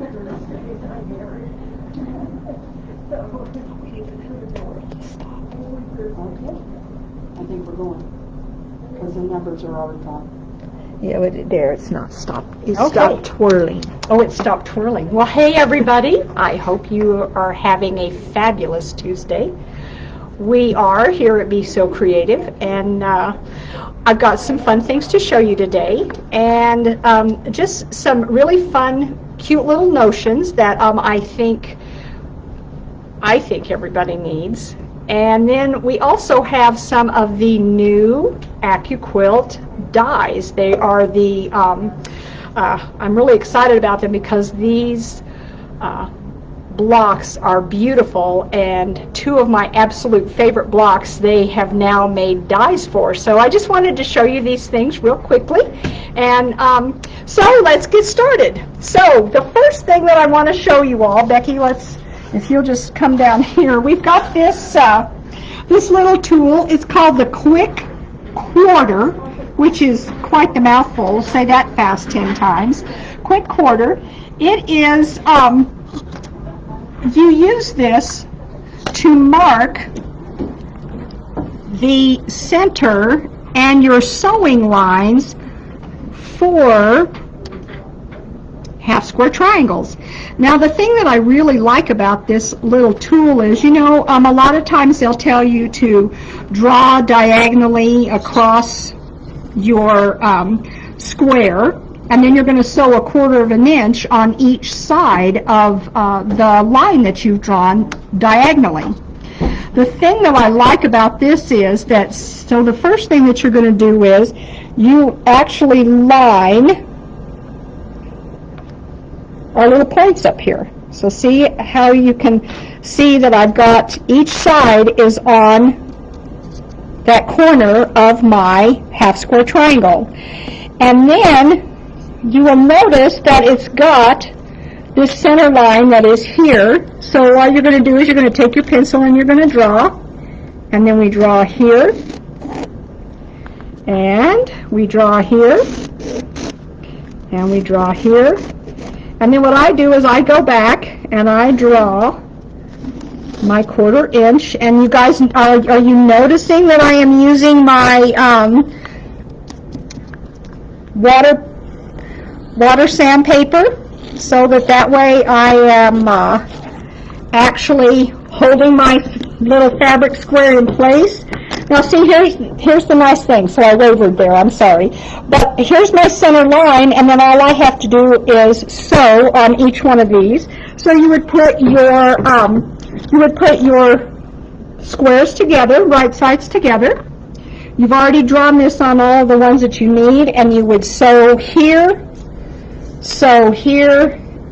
Okay. I think we're going. Because the numbers are already gone. Yeah, there, it's not stopped. It Okay. stopped twirling. Oh, it stopped twirling. Well, hey, everybody. I hope you are having a fabulous Tuesday. We are here at Be So Creative, and I've got some fun things to show you today, and just some really fun, cute little notions that I think everybody needs. And then we also have some of the new Accuquilt dies. They are the, I'm really excited about them because these blocks are beautiful, and two of my absolute favorite blocks they have now made dies for. So I just wanted to show you these things real quickly. And so let's get started. So the first thing that I want to show you all, Becky, if you'll just come down here, we've got this this little tool. It's called the Quick Quarter, which is quite the mouthful. Say that fast 10 times. Quick Quarter. It is, you use this to mark the center and your sewing lines for half square triangles. Now the thing that I really like about this little tool is, a lot of times they'll tell you to draw diagonally across your square, and then you're going to sew 1/4 of an inch on each side of the line that you've drawn diagonally. The thing that I like about this is that, so the first thing that you're going to do is you actually line our little points up here. So see how you can see that I've got each side is on that corner of my half square triangle. And then you will notice that it's got this center line that is here. So all you're going to do is you're going to take your pencil and you're going to draw. And then we draw here. And we draw here. And we draw here. And then what I do is I go back and I draw my 1/4 inch. And you guys, are you noticing that I am using my water sandpaper, so that way I am actually holding my little fabric square in place. Now see, here's the nice thing. So I wavered there, I'm sorry. But here's my center line, and then all I have to do is sew on each one of these. So you would put your squares together, right sides together. You've already drawn this on all the ones that you need, and you would sew here,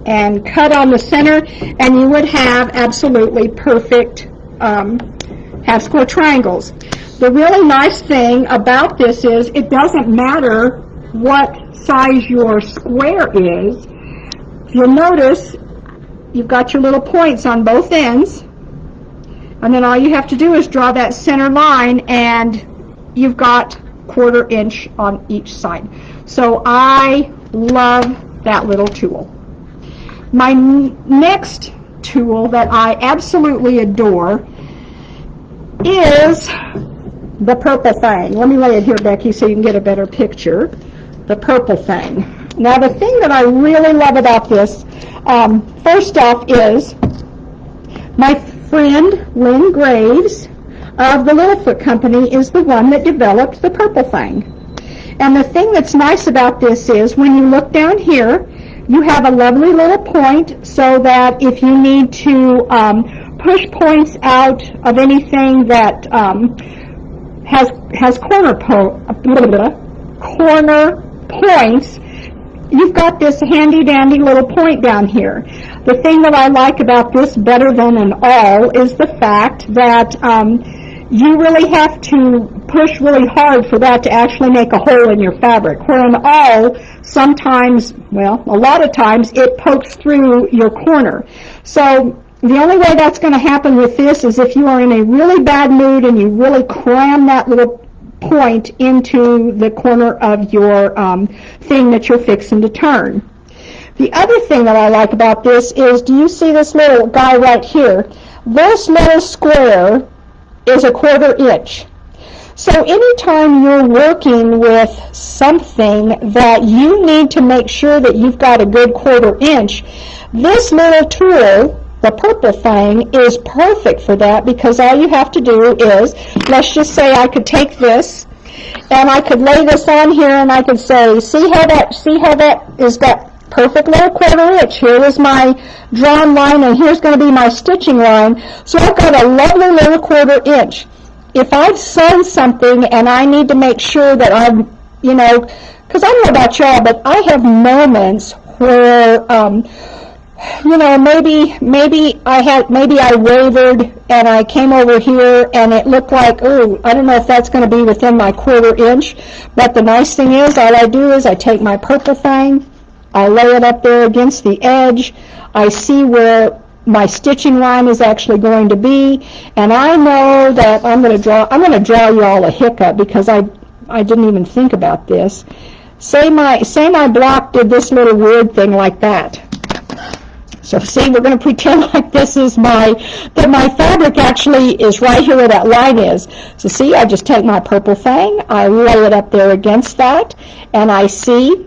and cut on the center, and you would have absolutely perfect half square triangles. The really nice thing about this is it doesn't matter what size your square is. You'll notice you've got your little points on both ends, and then all you have to do is draw that center line, and you've got 1/4 inch on each side. So I love that little tool. My next tool that I absolutely adore is the purple thing. Let me lay it here, Becky, so you can get a better picture. The purple thing. Now the thing that I really love about this, first off, is my friend Lynn Graves of the Littlefoot Company is the one that developed the purple thing. And the thing that's nice about this is when you look down here, you have a lovely little point so that if you need to push points out of anything that has corner points, you've got this handy dandy little point down here. The thing that I like about this better than an awl is the fact that you really have to push really hard for that to actually make a hole in your fabric. Where an awl, sometimes, well, a lot of times, it pokes through your corner. So the only way that's going to happen with this is if you are in a really bad mood and you really cram that little point into the corner of your thing that you're fixing to turn. The other thing that I like about this is, do you see this little guy right here? This little square is a 1/4 inch. So anytime you're working with something that you need to make sure that you've got a good 1/4 inch, this little tool, the purple thing, is perfect for that, because all you have to do is, let's just say I could take this and I could lay this on here and I could say, see how that is that perfect little 1/4 inch. Here is my drawn line, and here's going to be my stitching line. So I've got a lovely little 1/4 inch. If I've sewn something and I need to make sure that I'm, because I don't know about y'all, but I have moments where, maybe I wavered and I came over here and it looked like, oh, I don't know if that's going to be within my 1/4 inch. But the nice thing is, all I do is I take my purple thing, I lay it up there against the edge, I see where my stitching line is actually going to be, and I know that I'm going to draw you all a hiccup, because I didn't even think about this. Say my block did this little weird thing like that. So see, we're going to pretend like this is that my fabric actually is right here where that line is. So see, I just take my purple thing, I lay it up there against that, and I see,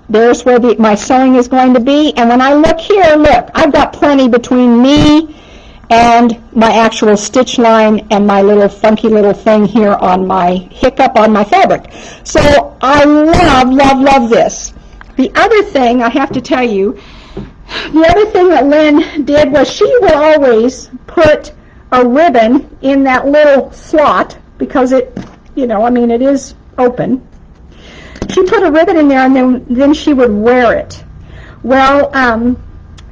there's where my sewing is going to be. And when I look here, look, I've got plenty between me and my actual stitch line and my little funky little thing here on my hiccup on my fabric. So I love this. The other thing I have to tell you, the other thing that Lynn did was she would always put a ribbon in that little slot, because it, it is open. She put a ribbon in there, and then she would wear it. Well,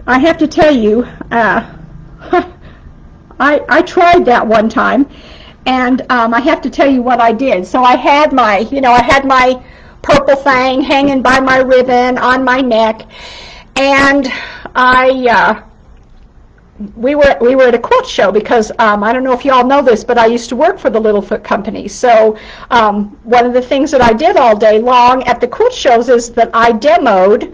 I have to tell you, I tried that one time, and I have to tell you what I did. So I had my purple thing hanging by my ribbon on my neck, and we were at a quilt show, because I don't know if you all know this, but I used to work for the Littlefoot Company. So one of the things that I did all day long at the quilt shows is that I demoed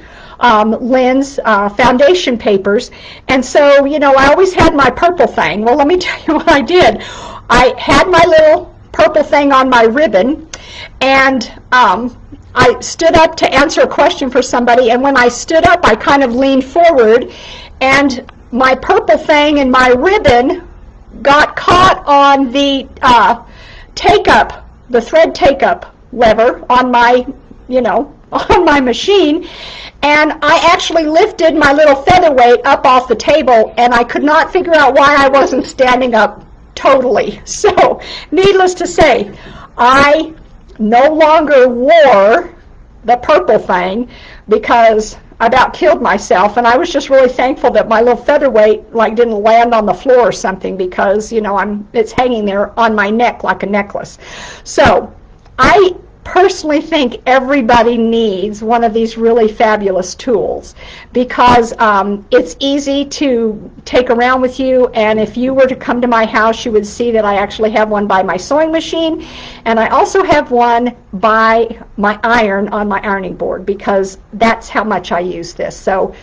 Lynn's foundation papers. And so, I always had my purple thing. Well, let me tell you what I did. I had my little purple thing on my ribbon, and I stood up to answer a question for somebody, and when I stood up, I kind of leaned forward, and my purple thing and my ribbon got caught on the the thread take-up lever on my, on my machine, and I actually lifted my little featherweight up off the table, and I could not figure out why I wasn't standing up totally. So, needless to say, I no longer wore the purple thing, because I about killed myself, and I was just really thankful that my little featherweight didn't land on the floor or something, because it's hanging there on my neck like a necklace. So I personally think everybody needs one of these really fabulous tools, because it's easy to take around with you, and if you were to come to my house, you would see that I actually have one by my sewing machine, and I also have one by my iron on my ironing board, because that's how much I use this. So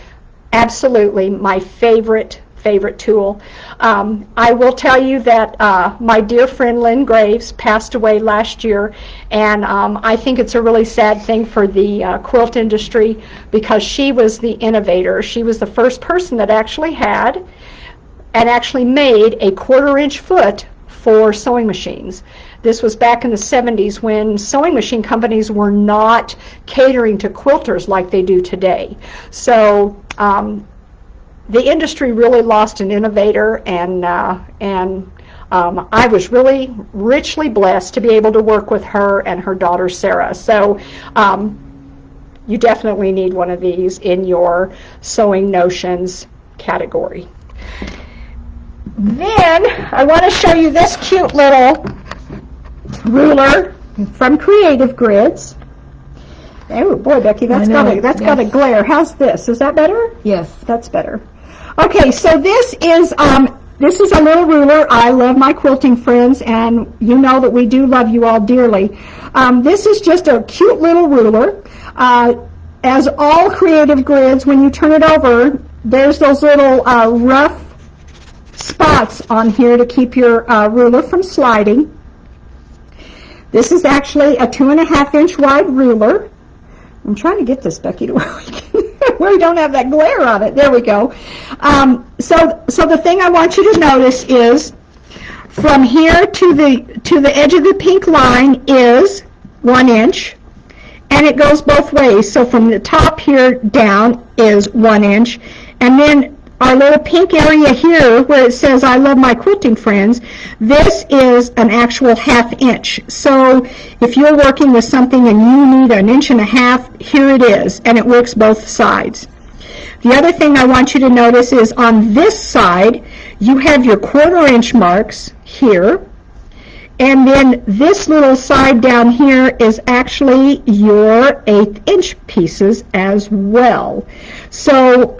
absolutely my favorite tool. I will tell you that my dear friend Lynn Graves passed away last year, and I think it's a really sad thing for the quilt industry, because she was the innovator. She was the first person that actually had and actually made a 1/4 inch foot for sewing machines. This was back in the 70s, when sewing machine companies were not catering to quilters like they do today. So the industry really lost an innovator, and I was really richly blessed to be able to work with her and her daughter Sarah. So you definitely need one of these in your sewing notions category. Then I want to show you this cute little ruler from Creative Grids. Oh boy, Becky, that's got a glare. How's this? Is that better? Yes. That's better. Okay, so this is a little ruler. I love my quilting friends, and you know that we do love you all dearly. This is just a cute little ruler. as all creative grids, when you turn it over, there's those little rough spots on here to keep your ruler from sliding. This is actually a 2.5-inch wide ruler. I'm trying to get this, Becky, to where we don't have that glare on it. There we go. So the thing I want you to notice is from here to the edge of the pink line is 1 inch, and it goes both ways. So from the top here down is 1 inch, and then our little pink area here where it says I love my quilting friends, this is an actual 1/2 inch. So if you're working with something and you need 1.5 inches, here it is, and it works both sides. The other thing I want you to notice is on this side, you have your 1/4 inch marks here, and then this little side down here is actually your 1/8 inch pieces as well. So,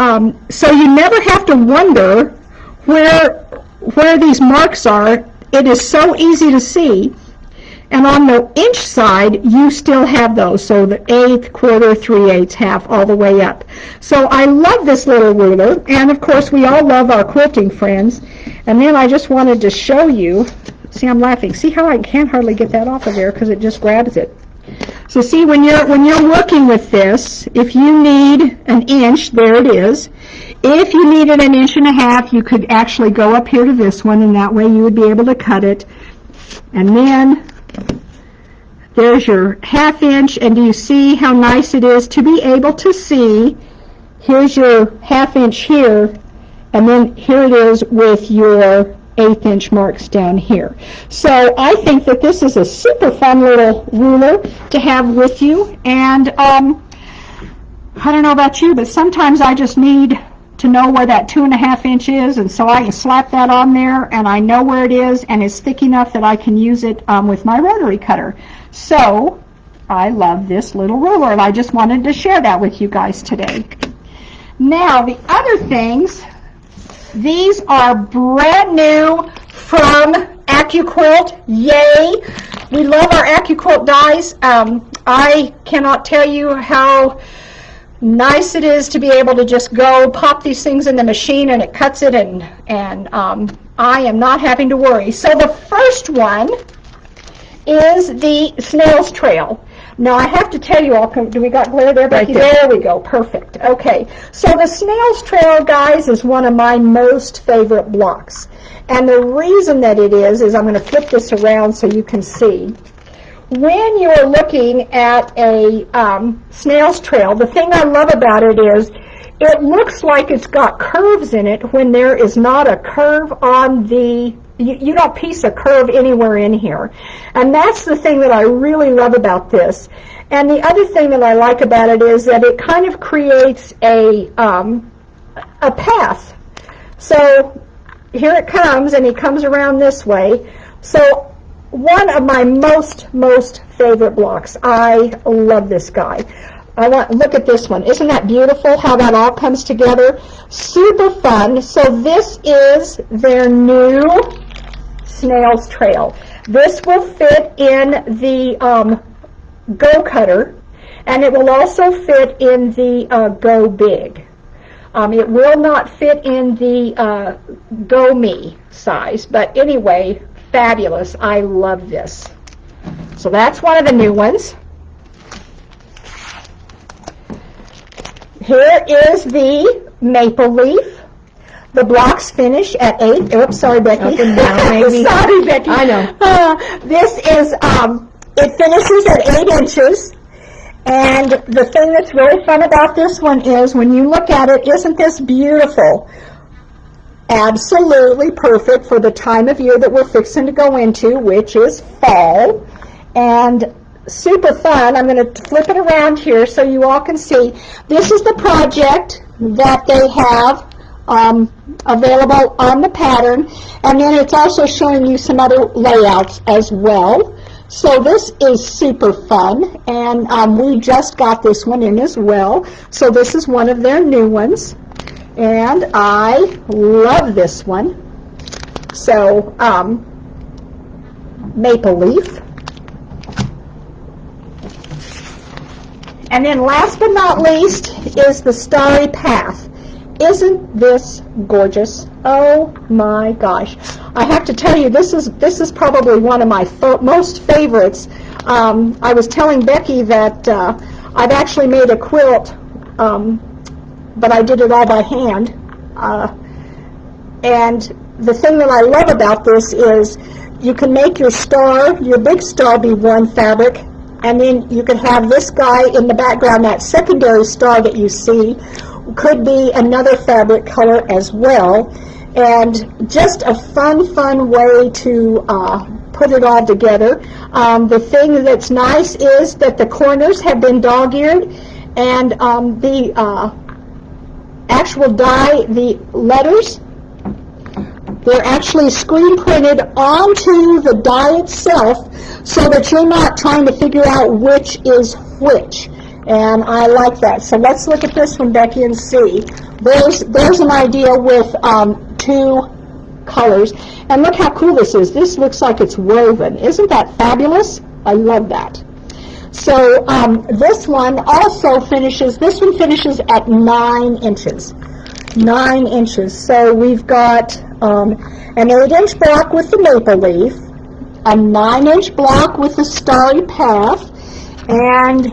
so you never have to wonder where these marks are. It is so easy to see. And on the inch side, you still have those. So the 1/8, 1/4, 3/8, 1/2, all the way up. So I love this little ruler. And of course, we all love our quilting friends. And then I just wanted to show you. See, I'm laughing. See how I can't hardly get that off of there because it just grabs it. So see, when you're working with this, if you need 1 inch, there it is. If you needed 1.5 inches, you could actually go up here to this one, and that way you would be able to cut it. And then there's your 1/2 inch, and do you see how nice it is to be able to see? Here's your 1/2 inch here, and then here it is with your 1/8 inch marks down here. So I think that this is a super fun little ruler to have with you, and I don't know about you, but sometimes I just need to know where that 2.5 inch is, and so I can slap that on there, and I know where it is, and it's thick enough that I can use it with my rotary cutter. So I love this little ruler, and I just wanted to share that with you guys today. Now, the other things, these are brand new from Accuquilt. Yay! We love our Accuquilt dies. I cannot tell you how nice it is to be able to just go pop these things in the machine and it cuts it, and I am not having to worry. So the first one is the snail's trail. Now I have to tell you all, do we got glare there, Becky? Right there. There we go, perfect. Okay, so the snail's trail, guys, is one of my most favorite blocks. And the reason that it is I'm going to flip this around so you can see. When you're looking at a snail's trail, the thing I love about it is it looks like it's got curves in it when there is not a curve on the, you don't piece a curve anywhere in here. And that's the thing that I really love about this. And the other thing that I like about it is that it kind of creates a path. So here it comes, and he comes around this way. So one of my most favorite blocks. I love this guy. Look at this one. Isn't that beautiful how that all comes together? Super fun. So this is their new snail's trail. This will fit in the Go Cutter, and it will also fit in the Go Big. It will not fit in the Go Me size, but anyway, fabulous. I love this. So that's one of the new ones. Here is the maple leaf. The blocks finish at 8. Oops, sorry, Becky. Up and down, maybe. Sorry, Becky. I know. This is, it finishes at 8 inches. And the thing that's really fun about this one is when you look at it, isn't this beautiful? Absolutely perfect for the time of year that we're fixing to go into, which is fall. And super fun. I'm going to flip it around here so you all can see. This is the project that they have available on the pattern, and then it's also showing you some other layouts as well. So this is super fun, and we just got this one in as well. So this is one of their new ones, and I love this one. So maple leaf. And then last but not least is the Starry Path. Isn't this gorgeous? Oh my gosh. I have to tell you, this is probably one of my most favorites. I was telling Becky that I've actually made a quilt, but I did it all by hand. And the thing that I love about this is you can make your big star be one fabric, and then you can have this guy in the background, that secondary star that you see, could be another fabric color as well. And just a fun way to put it all together. The thing that's nice is that the corners have been dog-eared, and the actual die, the letters, they're actually screen printed onto the die itself so that you're not trying to figure out which is which. And I like that. So let's look at this one, Becky, and see. There's an idea with two colors. And look how cool this is. This looks like it's woven. Isn't that fabulous? I love that. So this one also finishes at 9 inches. 9 inches. So we've got an 8-inch block with the maple leaf, a 9-inch block with the Starry Path, and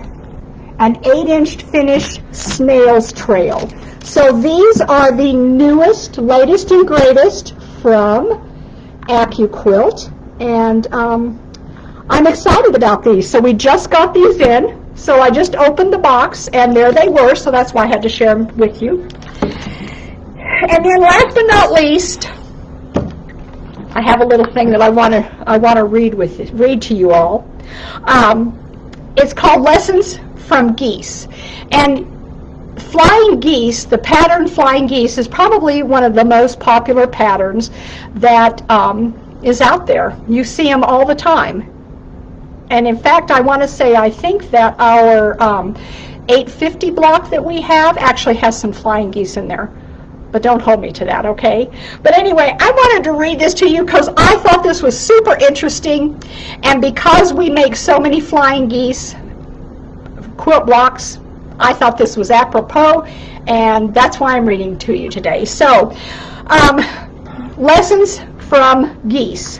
an 8-inch finished snail's trail. So these are the newest, latest, and greatest from Accuquilt, and I'm excited about these. So we just got these in, so I just opened the box, and there they were, so that's why I had to share them with you. And then last but not least, I have a little thing that I want to read to you all. It's called Lessons from Geese. And flying geese, the pattern flying geese, is probably one of the most popular patterns that is out there. You see them all the time. And in fact, I want to say, I think that our 850 block that we have actually has some flying geese in there. But don't hold me to that, okay? But anyway, I wanted to read this to you because I thought this was super interesting. And because we make so many flying geese quilt blocks, I thought this was apropos, and that's why I'm reading to you today. So, lessons from geese.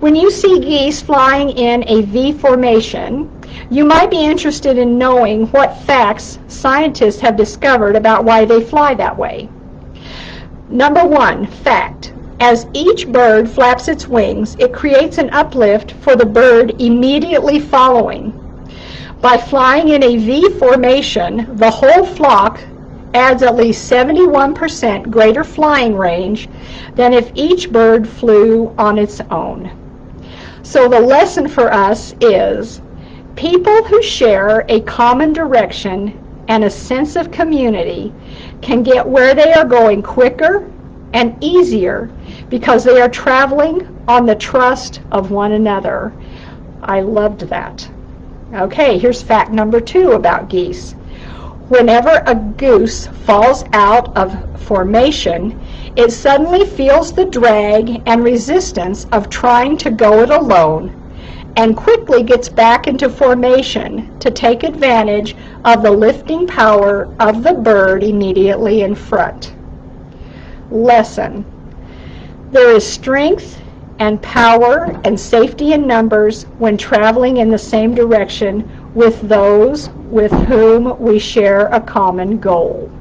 When you see geese flying in a V formation, you might be interested in knowing what facts scientists have discovered about why they fly that way. Number 1, fact. As each bird flaps its wings, it creates an uplift for the bird immediately following. By flying in a V formation, the whole flock adds at least 71% greater flying range than if each bird flew on its own. So the lesson for us is, people who share a common direction and a sense of community can get where they are going quicker and easier because they are traveling on the trust of one another. I loved that. Okay, here's fact number 2 about geese. Whenever a goose falls out of formation, it suddenly feels the drag and resistance of trying to go it alone and quickly gets back into formation to take advantage of the lifting power of the bird immediately in front. Lesson. There is strength and power and safety in numbers when traveling in the same direction with those with whom we share a common goal.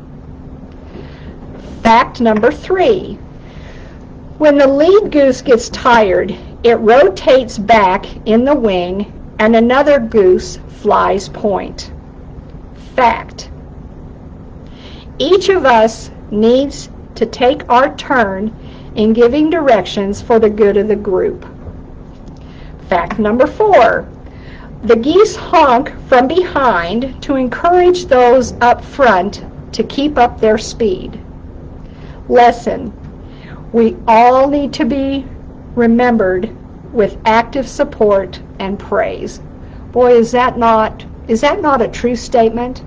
Fact number 3. When the lead goose gets tired, it rotates back in the wing and another goose flies point. Fact. Each of us needs to take our turn in giving directions for the good of the group. Fact number 4. The geese honk from behind to encourage those up front to keep up their speed. Lesson. We all need to be remembered with active support and praise. Boy, is that not a true statement?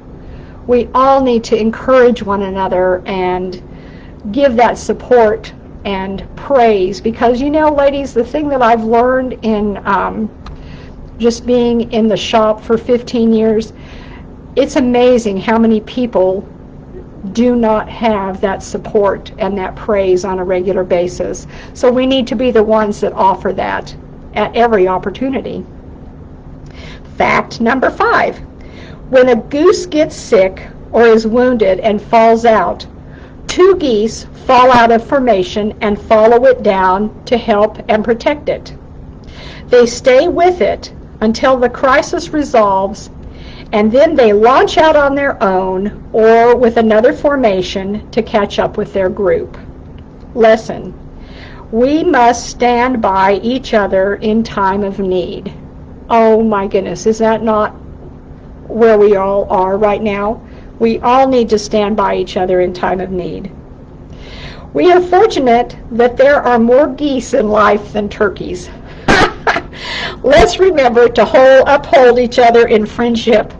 We all need to encourage one another and give that support and praise, because you know, ladies, the thing that I've learned in just being in the shop for 15 years, it's amazing how many people do not have that support and that praise on a regular basis. So we need to be the ones that offer that at every opportunity. Fact number 5. When a goose gets sick or is wounded and falls out, 2 geese fall out of formation and follow it down to help and protect it. They stay with it until the crisis resolves, and then they launch out on their own or with another formation to catch up with their group. Lesson: we must stand by each other in time of need. Oh my goodness, is that not where we all are right now? We all need to stand by each other in time of need. We are fortunate that there are more geese in life than turkeys. Let's remember to uphold each other in friendship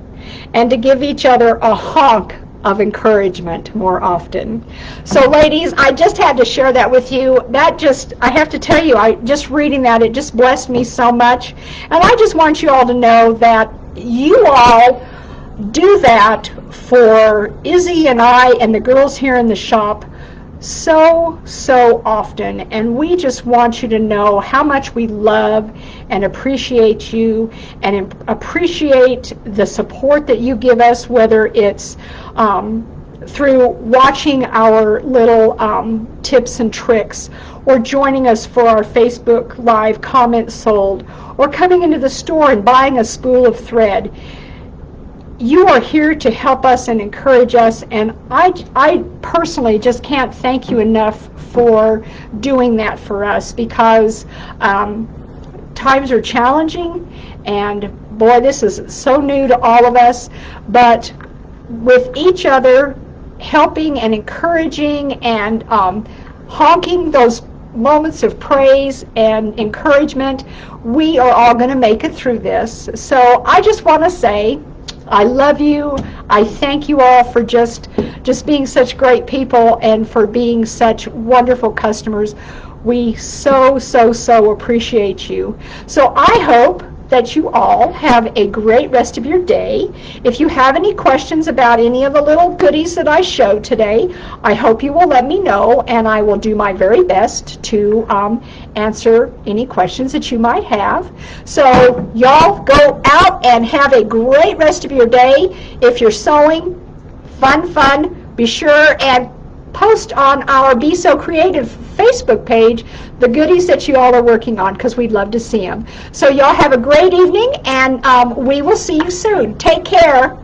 and to give each other a honk of encouragement more often. So ladies, I just had to share that with you. I have to tell you, just reading that, it just blessed me so much. And I just want you all to know that you all do that for Izzy and I and the girls here in the shop so often, and we just want you to know how much we love and appreciate you and appreciate the support that you give us, whether it's through watching our little tips and tricks, or joining us for our Facebook Live comments sold, or coming into the store and buying a spool of thread. You are here to help us and encourage us, and I personally just can't thank you enough for doing that for us, because times are challenging, and boy, this is so new to all of us, but with each other helping and encouraging and honking those moments of praise and encouragement, we are all going to make it through this. So I just want to say I love you. I thank you all for just being such great people and for being such wonderful customers. We so appreciate you. So I hope that you all have a great rest of your day. If you have any questions about any of the little goodies that I showed today, I hope you will let me know, and I will do my very best to answer any questions that you might have. So y'all go out and have a great rest of your day. If you're sewing, fun, be sure and post on our Be So Creative Facebook page the goodies that you all are working on, because we'd love to see them. So y'all have a great evening, and we will see you soon. Take care.